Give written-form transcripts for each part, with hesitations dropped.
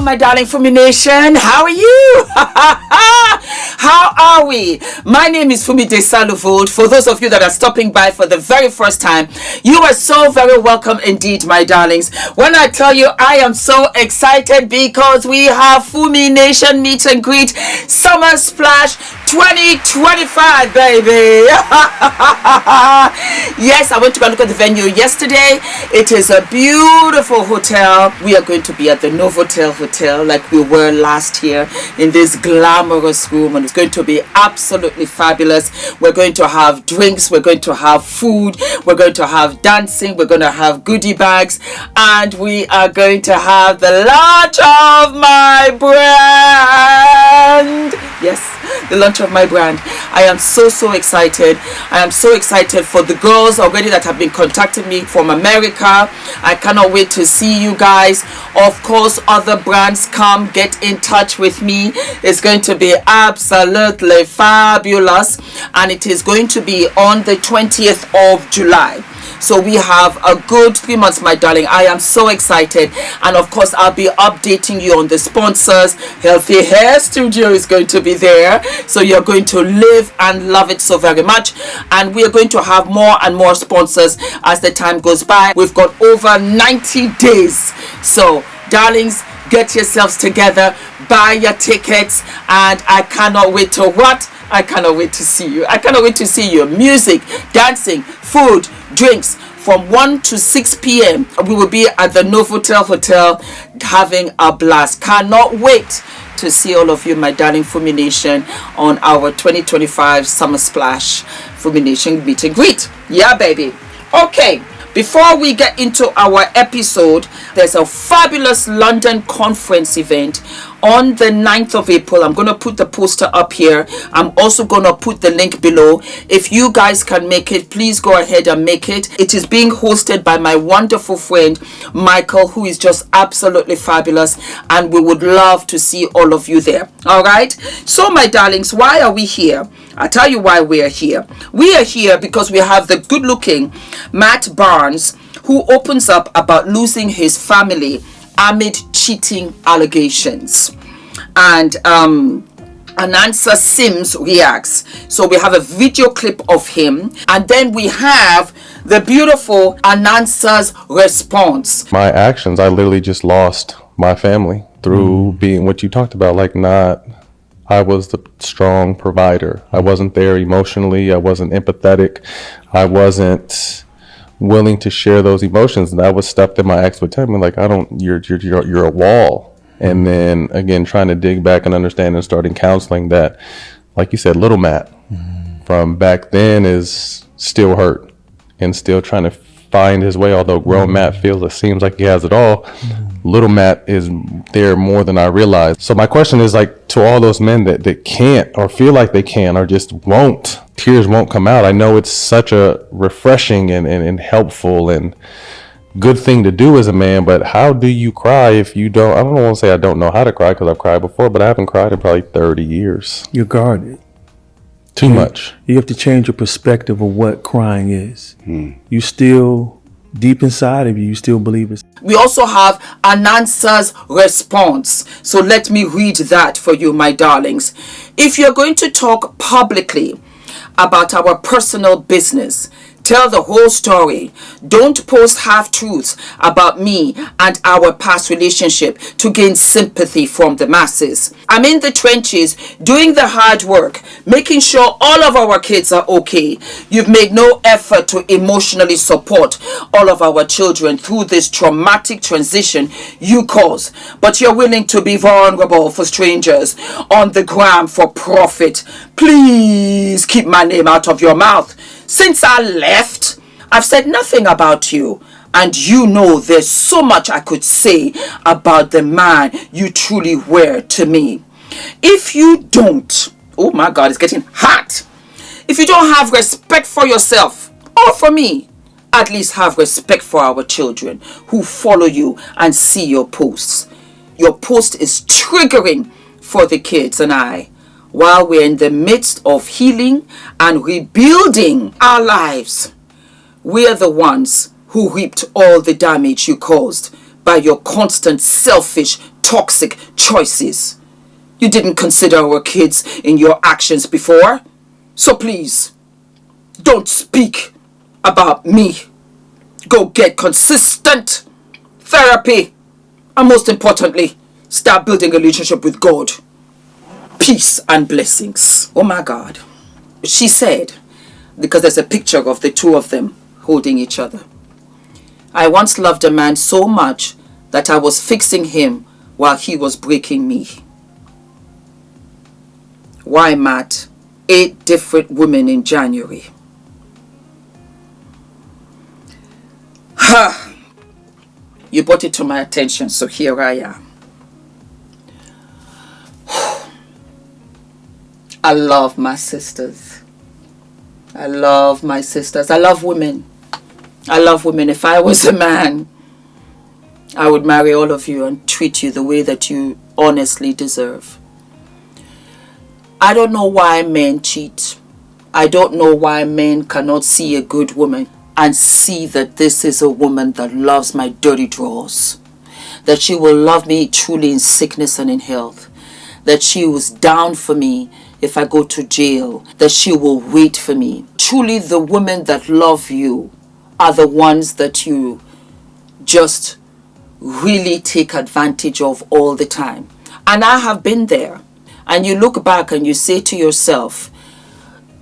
my darling Fumi Nation. How are you? How are we? My name is Fumidesaluvold. For those of you that are stopping by for the very first time, you are so very welcome indeed, my darlings. When I tell you I am so excited because we have Fumi Nation Meet and Greet Summer Splash 2025, baby. Yes, I went to go look at the venue yesterday. It is a beautiful hotel. We are going to be at the Novotel Hotel like we were last year in this glamorous room, and it's going to be absolutely fabulous. We're going to have drinks, we're going to have food, we're going to have dancing, we're going to have goodie bags, and we are going to have the launch of my brand. Yes, the launch of my brand. I am so excited. I am so excited for the girls already that have been contacting me from America. I cannot wait to see you guys. Of course, other brands, come get in touch with me. It's going to be absolutely fabulous, and it is going to be on the 20th of July. So we have a good 3 months, my darling. I am so excited, and of course I'll be updating you on the sponsors. Healthy Hair Studio is going to be there, so you're going to live and love it so very much. And we are going to have more and more sponsors as the time goes by. We've got over 90 days, so darlings, get yourselves together, buy your tickets, and I cannot wait to what? I cannot wait to see you. I cannot wait to see you. Music, dancing, food, drinks from 1 to 6 p.m. We will be at the Novotel Hotel having a blast. Cannot wait to see all of you, my darling Fumi Nation, on our 2025 Summer Splash Fumi Nation Meet and Greet. Yeah, baby. Okay. Before we get into our episode, there's a fabulous London conference event on the 9th of April. I'm going to put the poster up here. I'm also going to put the link below. If you guys can make it, please go ahead and make it. It is being hosted by my wonderful friend Michael, who is just absolutely fabulous, and we would love to see all of you there. All right, so my darlings, why are we here? I'll tell you why we are here. We are here because we have the good-looking Matt Barnes, who opens up about losing his family amid cheating allegations. And Anansa Sims reacts. So we have a video clip of him. And then we have the beautiful Anansa's response. My actions, I literally just lost my family through being what you talked about, like I was the strong provider. I wasn't there emotionally. I wasn't empathetic. I wasn't willing to share those emotions, and that was stuff that my ex would tell me, like, you're a wall. And then again, trying to dig back and understand and starting counseling that, like you said, little Matt from back then is still hurt and still trying to find his way. Although grown Matt seems like he has it all, little Matt is there more than I realized. So my question is, like, to all those men that can't or feel like they can or just won't, tears won't come out. I know it's such a refreshing and helpful and good thing to do as a man, but how do you cry if you don't? I don't want to say I don't know how to cry, because I've cried before, but I haven't cried in probably 30 years. You're guarded. Too much. You have to change your perspective of what crying is. You still, deep inside of you still believe it. We also have Anansa's response. So let me read that for you, my darlings. If you're going to talk publicly about our personal business, tell the whole story. Don't post half-truths about me and our past relationship to gain sympathy from the masses. I'm in the trenches doing the hard work, making sure all of our kids are okay. You've made no effort to emotionally support all of our children through this traumatic transition you caused, but you're willing to be vulnerable for strangers on the gram for profit. Please keep my name out of your mouth. Since I left, I've said nothing about you. And you know there's so much I could say about the man you truly were to me. If you don't, oh my God, it's getting hot. If you don't have respect for yourself or for me, at least have respect for our children who follow you and see your posts. Your post is triggering for the kids and I, while we're in the midst of healing and rebuilding our lives. We're the ones who reaped all the damage you caused by your constant selfish, toxic choices. You didn't consider our kids in your actions before. So please, don't speak about me. Go get consistent therapy. And most importantly, start building a relationship with God. Peace and blessings. Oh my God. She said, because there's a picture of the two of them holding each other. I once loved a man so much that I was fixing him while he was breaking me. Why, Matt? 8 different women in January. Ha! You brought it to my attention, so here I am. I love my sisters. I love my sisters. I love women. I love women. If I was a man, I would marry all of you and treat you the way that you honestly deserve. I don't know why men cheat. I don't know why men cannot see a good woman and see that this is a woman that loves my dirty drawers. That she will love me truly in sickness and in health. That she was down for me if I go to jail. That she will wait for me. Truly the women that love you are the ones that you just really take advantage of all the time. And I have been there. And you look back and you say to yourself,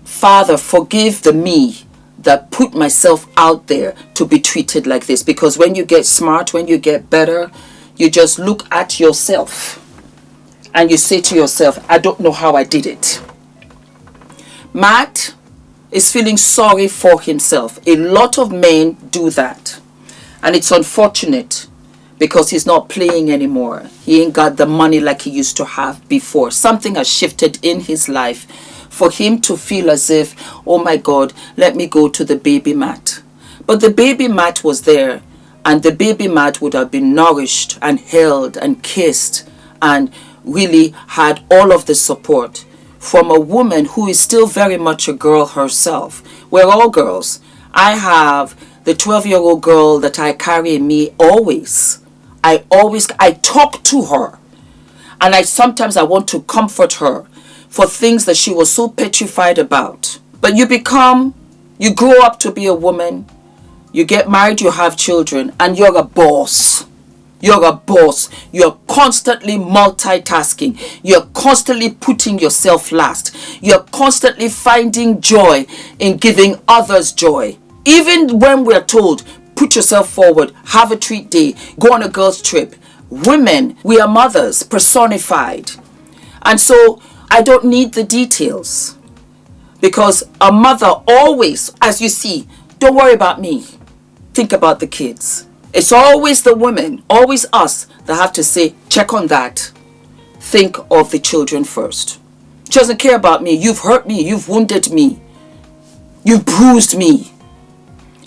Father, forgive the me that put myself out there to be treated like this. Because when you get smart, when you get better, you just look at yourself and you say to yourself, I don't know how I did it. Matt is feeling sorry for himself. A lot of men do that. And it's unfortunate because he's not playing anymore. He ain't got the money like he used to have before. Something has shifted in his life for him to feel as if, oh my God, let me go to the baby mat. But the baby mat was there, and the baby mat would have been nourished and held and kissed and really had all of the support from a woman who is still very much a girl herself. We're all girls. I have the 12-year-old girl that I carry in me always. I talk to her, and sometimes I want to comfort her for things that she was so petrified about. But you grow up to be a woman, you get married, you have children, and you're a boss. You're a boss. You're constantly multitasking. You're constantly putting yourself last. You're constantly finding joy in giving others joy. Even when we're told, put yourself forward, have a treat day, go on a girls' trip. Women, we are mothers personified. And so I don't need the details. Because a mother always, as you see, don't worry about me. Think about the kids. It's always the women, always us, that have to say, check on that. Think of the children first. She doesn't care about me. You've hurt me. You've wounded me. You've bruised me.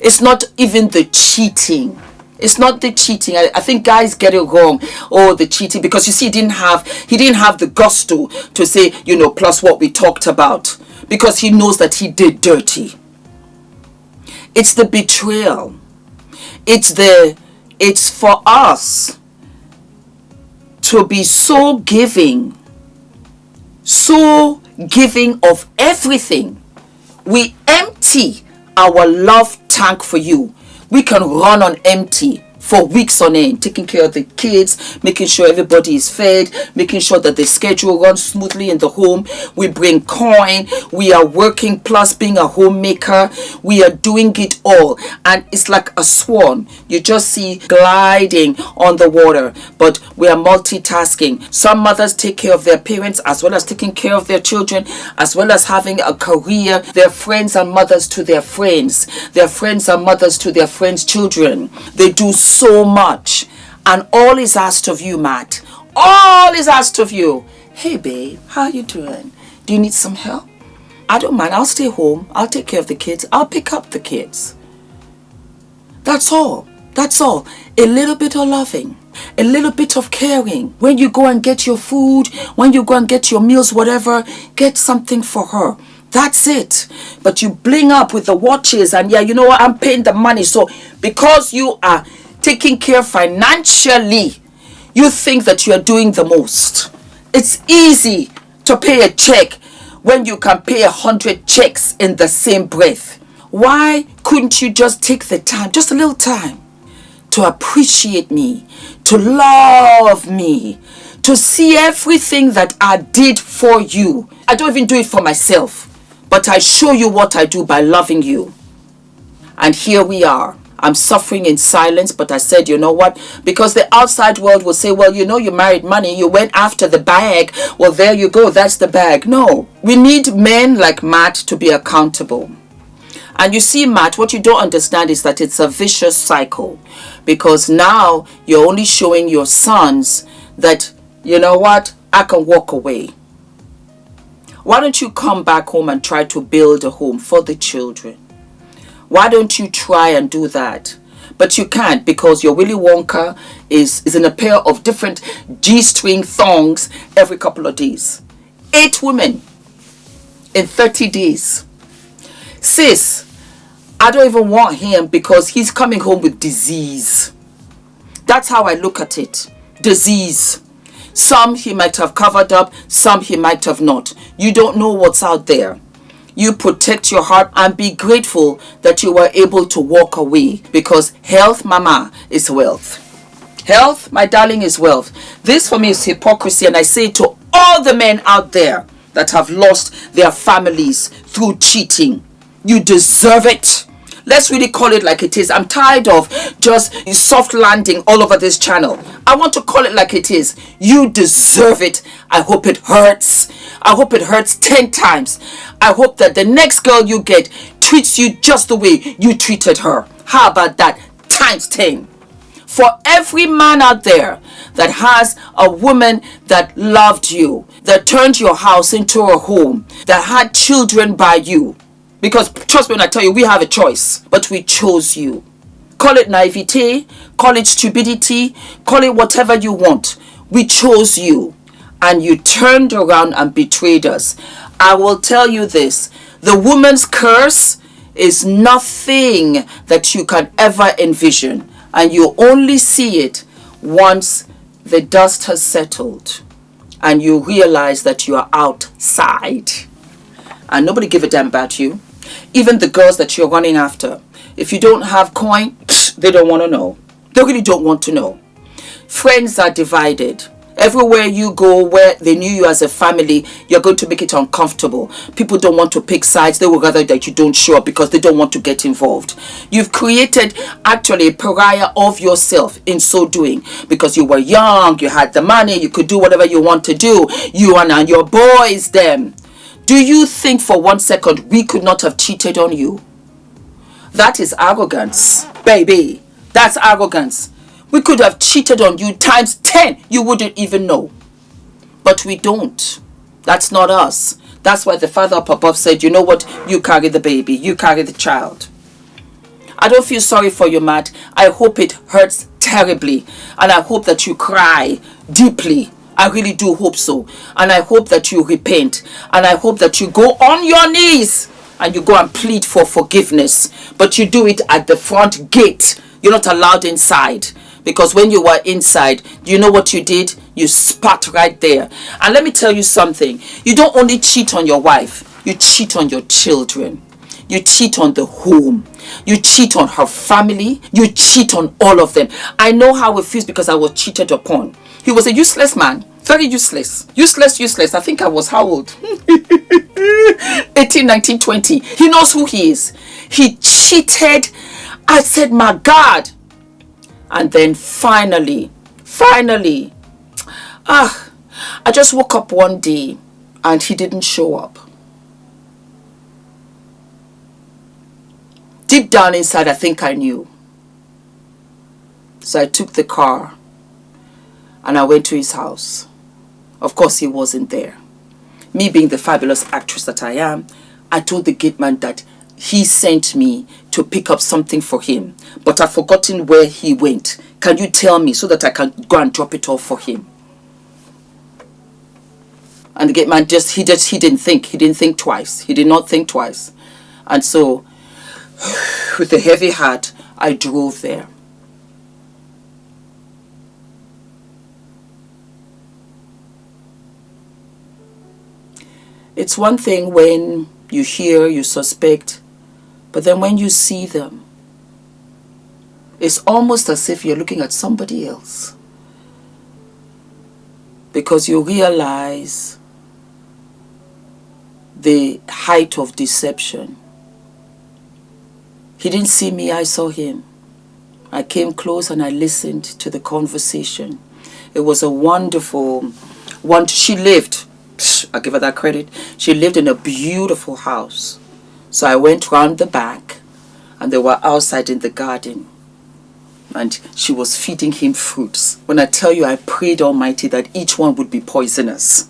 It's not even the cheating. It's not the cheating. I think guys get it wrong. Oh, the cheating. Because you see, he didn't have the gusto to say, plus what we talked about. Because he knows that he did dirty. It's the betrayal. It's for us to be so giving of everything. We empty our love tank for you. We can run on empty for weeks on end, taking care of the kids, making sure everybody is fed, making sure that the schedule runs smoothly in the home. We bring coin. We are working plus being a homemaker. We are doing it all. And it's like a swan. You just see gliding on the water. But we are multitasking. Some mothers take care of their parents as well as taking care of their children, as well as having a career. Their friends are mothers to their friends. Their friends are mothers to their friends' children. They do so much, and all is asked of you, Matt. All is asked of you. Hey babe, how you doing? Do you need some help? I don't mind. I'll stay home. I'll take care of the kids. I'll pick up the kids. That's all. That's all. A little bit of loving, a little bit of caring. When you go and get your food, when you go and get your meals, whatever, get something for her. That's it. But you bling up with the watches and yeah, you know what, I'm paying the money. So because you are taking care financially, you think that you are doing the most. It's easy to pay a check when you can pay 100 checks in the same breath. Why couldn't you just take the time, just a little time, to appreciate me, to love me, to see everything that I did for you? I don't even do it for myself, but I show you what I do by loving you. And here we are. I'm suffering in silence, but I said, you know what? Because the outside world will say, well, you know, you married money, you went after the bag. Well, there you go, that's the bag. No, we need men like Matt to be accountable. And you see, Matt, what you don't understand is that it's a vicious cycle. Because now you're only showing your sons that, you know what, I can walk away. Why don't you come back home and try to build a home for the children? Why don't you try and do that? But you can't, because your Willy Wonka is in a pair of different G-string thongs every couple of days. 8 women in 30 days. Sis, I don't even want him because he's coming home with disease. That's how I look at it. Disease. Some he might have covered up, some he might have not. You don't know what's out there. You protect your heart and be grateful that you were able to walk away, because health, mama, is wealth. Health, my darling, is wealth. This for me is hypocrisy, and I say to all the men out there that have lost their families through cheating, you deserve it. Let's really call it like it is. I'm tired of just soft landing all over this channel. I want to call it like it is. You deserve it. I hope it hurts. I hope it hurts 10 times. I hope that the next girl you get treats you just the way you treated her. How about that? Times 10. For every man out there that has a woman that loved you, that turned your house into a home, that had children by you. Because trust me when I tell you, we have a choice, but we chose you. Call it naivete, call it stupidity, call it whatever you want. We chose you, and you turned around and betrayed us. I will tell you this, the woman's curse is nothing that you can ever envision, and you only see it once the dust has settled and you realize that you are outside and nobody give a damn about you. Even the girls that you're running after, if you don't have coin, they don't want to know. They really don't want to know. Friends are divided. Everywhere you go where they knew you as a family, you're going to make it uncomfortable. People don't want to pick sides. They would rather that you don't show up because they don't want to get involved. You've created actually a pariah of yourself in so doing, because you were young, you had the money, you could do whatever you want to do. You and your boys, them. Do you think for 1 second we could not have cheated on you? That is arrogance, baby. That's arrogance. We could have cheated on you times 10. You wouldn't even know. But we don't. That's not us. That's why the Father up above said, you know what? You carry the baby. You carry the child. I don't feel sorry for you, Matt. I hope it hurts terribly. And I hope that you cry deeply. I really do hope so. And I hope that you repent. And I hope that you go on your knees and you go and plead for forgiveness. But you do it at the front gate. You're not allowed inside. Because when you were inside, do you know what you did? You spat right there. And let me tell you something. You don't only cheat on your wife. You cheat on your children. You cheat on the home. You cheat on her family. You cheat on all of them. I know how it feels because I was cheated upon. He was a useless man. Very useless. Useless. I think I was how old? 18, 19, 20. He knows who he is. He cheated. I said, my God. And then finally, I just woke up one day and he didn't show up. Deep down inside, I think I knew. So I took the car and I went to his house. Of course, he wasn't there. Me being the fabulous actress that I am, I told the gate man that he sent me to pick up something for him, but I've forgotten where he went. Can you tell me so that I can go and drop it off for him? And the gate man he didn't think twice. He did not think twice. And so, with a heavy heart, I drove there. It's one thing when you hear, you suspect, but then when you see them, it's almost as if you're looking at somebody else. Because you realize the height of deception. He didn't see me, I saw him. I came close and I listened to the conversation. It was a wonderful one. She lived, I give her that credit, she lived in a beautiful house. So I went round the back and they were outside in the garden. And she was feeding him fruits. When I tell you, I prayed Almighty that each one would be poisonous.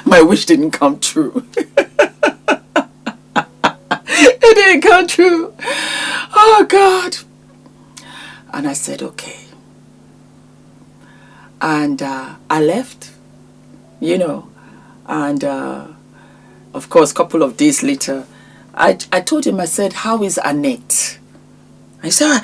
My wish didn't come true. It didn't come true. Oh, God. And I said, okay. And I left, you know. And, of course, a couple of days later, I told him, I said, how is Annette? I said,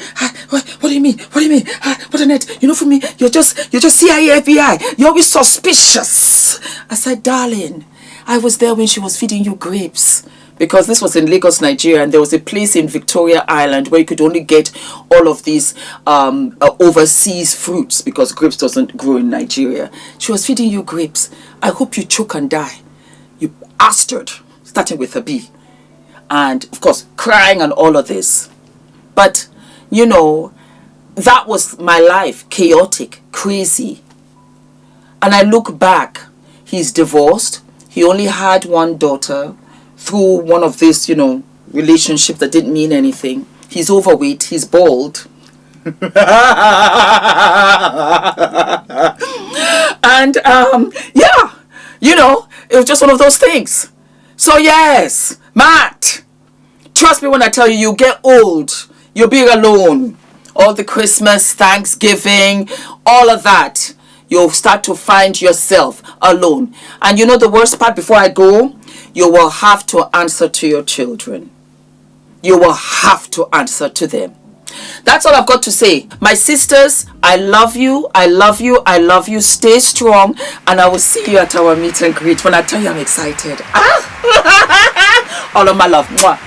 what do you mean? What do you mean? What Annette? You know, for me, you're just CIA, FBI. You're always suspicious. I said, darling, I was there when she was feeding you grapes. Because this was in Lagos, Nigeria, and there was a place in Victoria Island where you could only get all of these overseas fruits because grapes doesn't grow in Nigeria. She was feeding you grapes. I hope you choke and die. You bastard. Starting with a B. And, of course, crying and all of this. But, you know, that was my life. Chaotic, crazy. And I look back. He's divorced. He only had one daughter through one of these, you know, relationships that didn't mean anything. He's overweight. He's bald. And, yeah, you know, it was just one of those things. So, yes, Matt, trust me when I tell you, you get old. You'll be alone. All the Christmas, Thanksgiving, all of that. You'll start to find yourself alone. And you know the worst part before I go? You will have to answer to your children. You will have to answer to them. That's all I've got to say. My sisters, I love you. I love you. I love you. Stay strong. And I will see you at our meet and greet. When I tell you I'm excited. All of my love. Mwah.